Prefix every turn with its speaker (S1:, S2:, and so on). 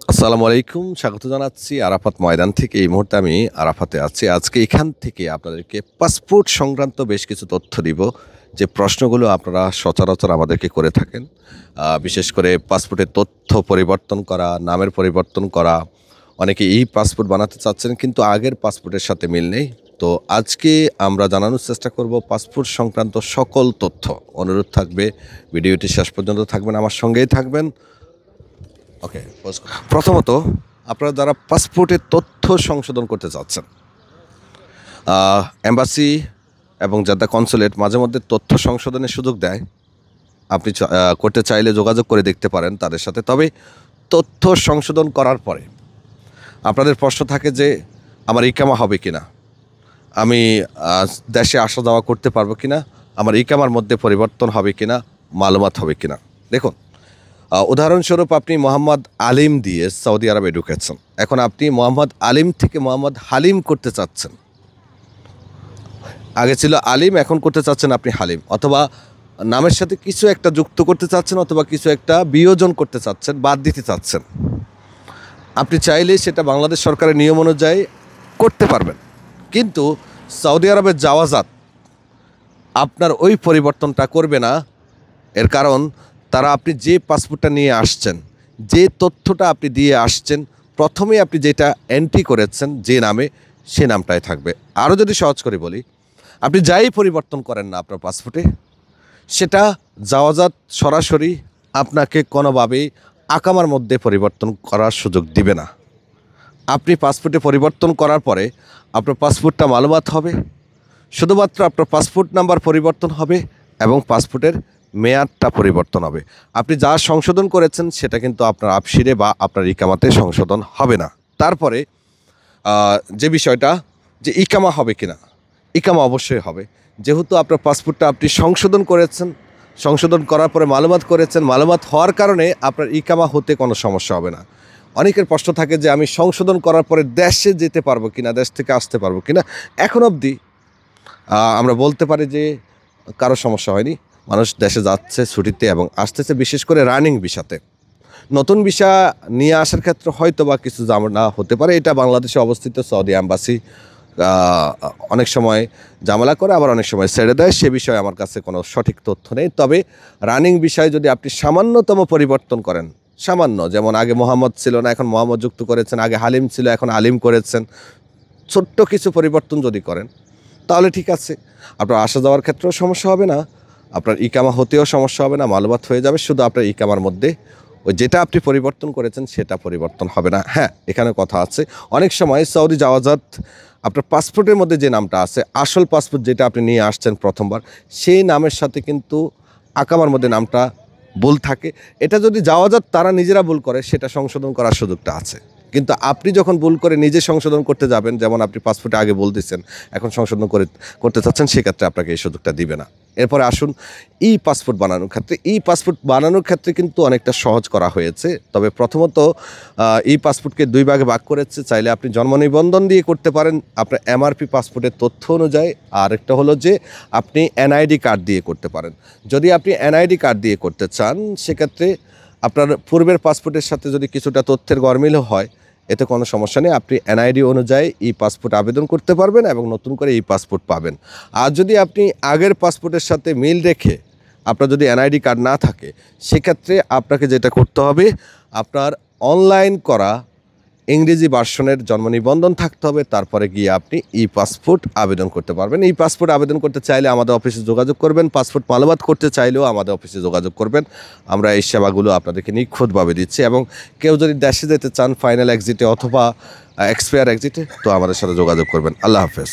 S1: আসসালামু আলাইকুম, স্বাগত জানাচ্ছি আরাফাত ময়দান থেকে। এই মুহূর্তে আমি আরাফাতে আছি। আজকে এখান থেকে আপনাদেরকে পাসপোর্ট সংক্রান্ত বেশ কিছু তথ্য দিব, যে প্রশ্নগুলো আপনারা সচরাচর আমাদেরকে করে থাকেন। বিশেষ করে পাসপোর্টের তথ্য পরিবর্তন করা, নামের পরিবর্তন করা, অনেকে এই পাসপোর্ট বানাতে চাচ্ছেন কিন্তু আগের পাসপোর্টের সাথে মিল নেই। তো আজকে আমরা জানানোর চেষ্টা করব পাসপোর্ট সংক্রান্ত সকল তথ্য। অনুরোধ থাকবে ভিডিওটি শেষ পর্যন্ত থাকবেন, আমার সঙ্গেই থাকবেন। ওকে, প্রথমত আপনারা যারা পাসপোর্টের তথ্য সংশোধন করতে চাচ্ছেন, এম্বাসি এবং যারা কনসুলেট মাঝে মধ্যে তথ্য সংশোধনের সুযোগ দেয়। আপনি করতে চাইলে যোগাযোগ করে দেখতে পারেন তাদের সাথে। তবে তথ্য সংশোধন করার পরে আপনাদের প্রশ্ন থাকে যে আমার ইকামা হবে কিনা, আমি দেশে আসা যাওয়া করতে পারবো কিনা, আমার ইকামার মধ্যে পরিবর্তন হবে কিনা, মালুমাত হবে কিনা। দেখুন, উদাহরণস্বরূপ আপনি মোহাম্মদ আলিম দিয়ে সৌদি আরবে ঢুকেছেন, এখন আপনি মোহাম্মদ আলিম থেকে মোহাম্মদ হালিম করতে চাচ্ছেন। আগে ছিল আলিম, এখন করতে চাচ্ছেন আপনি হালিম, অথবা নামের সাথে কিছু একটা যুক্ত করতে চাচ্ছেন, অথবা কিছু একটা বিয়োজন করতে চাচ্ছেন, বাদ দিতে চাচ্ছেন। আপনি চাইলে সেটা বাংলাদেশ সরকারের নিয়ম অনুযায়ী করতে পারবেন, কিন্তু সৌদি আরবের জাওয়াজাত আপনার ওই পরিবর্তনটা করবে না। এর কারণ তারা আপনি যে পাসপোর্টটা নিয়ে আসছেন, যে তথ্যটা আপনি দিয়ে আসছেন, প্রথমে আপনি যেটা এন্ট্রি করেছেন যে নামে, সে নামটাই থাকবে। আরও যদি সহজ করে বলি, আপনি যাই পরিবর্তন করেন না আপনার পাসপোর্টে, সেটা জাওয়াজাত সরাসরি আপনাকে কোনোভাবেই আকামার মধ্যে পরিবর্তন করার সুযোগ দিবে না। আপনি পাসপোর্টে পরিবর্তন করার পরে আপনার পাসপোর্টটা মালুমাত হবে, শুধুমাত্র আপনার পাসপোর্ট নাম্বার পরিবর্তন হবে এবং পাসপোর্টের মেয়াদটা পরিবর্তন হবে। আপনি যা সংশোধন করেছেন সেটা কিন্তু আপনার আফসিরে বা আপনার ইকামাতে সংশোধন হবে না। তারপরে যে বিষয়টা, যে ইকামা হবে কিনা, ইকামা অবশ্যই হবে। যেহেতু আপনার পাসপোর্টটা আপনি সংশোধন করেছেন, সংশোধন করার পরে মালুমাত করেছেন, মালুমাত হওয়ার কারণে আপনার ইকামা হতে কোনো সমস্যা হবে না। অনেকের প্রশ্ন থাকে যে আমি সংশোধন করার পরে দেশে যেতে পারবো কিনা, দেশ থেকে আসতে পারবো কিনা। এখন অবধি আমরা বলতে পারি যে কারো সমস্যা হয়নি। মানুষ দেশে যাচ্ছে ছুটিতে এবং আসতেছে, বিশেষ করে রানিং ভিসাতে। নতুন ভিসা নিয়ে আসার ক্ষেত্রে হয়তো বা কিছু ঝামেলা হতে পারে। এটা বাংলাদেশে অবস্থিত সৌদি এম্বাসি অনেক সময় ঝামেলা করে, আবার অনেক সময় ছেড়ে দেয়। সে বিষয়ে আমার কাছে কোনো সঠিক তথ্য নেই। তবে রানিং বিষয়ে যদি আপনি সামান্যতম পরিবর্তন করেন, সামান্য, যেমন আগে মোহাম্মদ ছিল না, এখন মোহাম্মদ যুক্ত করেছেন, আগে হালিম ছিল, এখন আলিম করেছেন, ছোট্ট কিছু পরিবর্তন যদি করেন তাহলে ঠিক আছে। আপনার আসা যাওয়ার ক্ষেত্রেও সমস্যা হবে না, আপনার ইকামা হতেও সমস্যা হবে না, মালুমাত হয়ে যাবে। শুধু আপনার ইকামার মধ্যে ওই যেটা আপনি পরিবর্তন করেছেন সেটা পরিবর্তন হবে না। হ্যাঁ, এখানে কথা আছে, অনেক সময় সৌদি জাওয়াজাত আপনার পাসপোর্টের মধ্যে যে নামটা আছে, আসল পাসপোর্ট যেটা আপনি নিয়ে আসছেন প্রথমবার, সেই নামের সাথে কিন্তু আকামার মধ্যে নামটা ভুল থাকে। এটা যদি জাওয়াজাত তারা নিজেরা ভুল করে, সেটা সংশোধন করার সুযোগটা আছে। কিন্তু আপনি যখন ভুল করে নিজে সংশোধন করতে যাবেন, যেমন আপনি পাসপোর্টে আগে বলতেছেন, এখন সংশোধন করতে চাচ্ছেন, সেক্ষেত্রে আপনাকে এই সুযোগটা দিবে না। এরপরে আসুন ই পাসপোর্ট বানানোর ক্ষেত্রে। ই পাসপোর্ট বানানোর ক্ষেত্রে কিন্তু অনেকটা সহজ করা হয়েছে। তবে প্রথমত ই পাসপোর্টকে দুই ভাগে ভাগ করেছে। চাইলে আপনি জন্ম নিবন্ধন দিয়ে করতে পারেন আপনার এমআরপি পাসপোর্টের তথ্য অনুযায়ী। আর একটা হলো যে আপনি এনআইডি কার্ড দিয়ে করতে পারেন। যদি আপনি এনআইডি কার্ড দিয়ে করতে চান, সেক্ষেত্রে আপনার পূর্বের পাসপোর্টের সাথে যদি কিছুটা তথ্যের গরমিলও হয়, এতে কোনো সমস্যা নেই। আপনি এনআইডি অনুযায়ী ই পাসপোর্ট আবেদন করতে পারবেন এবং নতুন করে ই পাসপোর্ট পাবেন। আর যদি আপনি আগের পাসপোর্টের সাথে মিল রেখে আপনার যদি এনআইডি কার্ড না থাকে, সেক্ষেত্রে আপনাকে যেটা করতে হবে, আপনার অনলাইন করা ইংরেজি ভার্সনের জন্ম নিবন্ধন থাকতে হবে। তারপরে গিয়ে আপনি ই পাসপোর্ট আবেদন করতে পারবেন। ই পাসপোর্ট আবেদন করতে চাইলে আমাদের অফিসে যোগাযোগ করবেন। পাসপোর্ট মালুমাত করতে চাইলেও আমাদের অফিসে যোগাযোগ করবেন। আমরা এই সেবাগুলো আপনাদেরকে নিখুঁতভাবে দিচ্ছি। এবং কেউ যদি দেশে যেতে চান ফাইনাল এক্সিটে অথবা এক্সপায়ার এক্সিটে, তো আমাদের সাথে যোগাযোগ করবেন। আল্লাহ হাফেজ।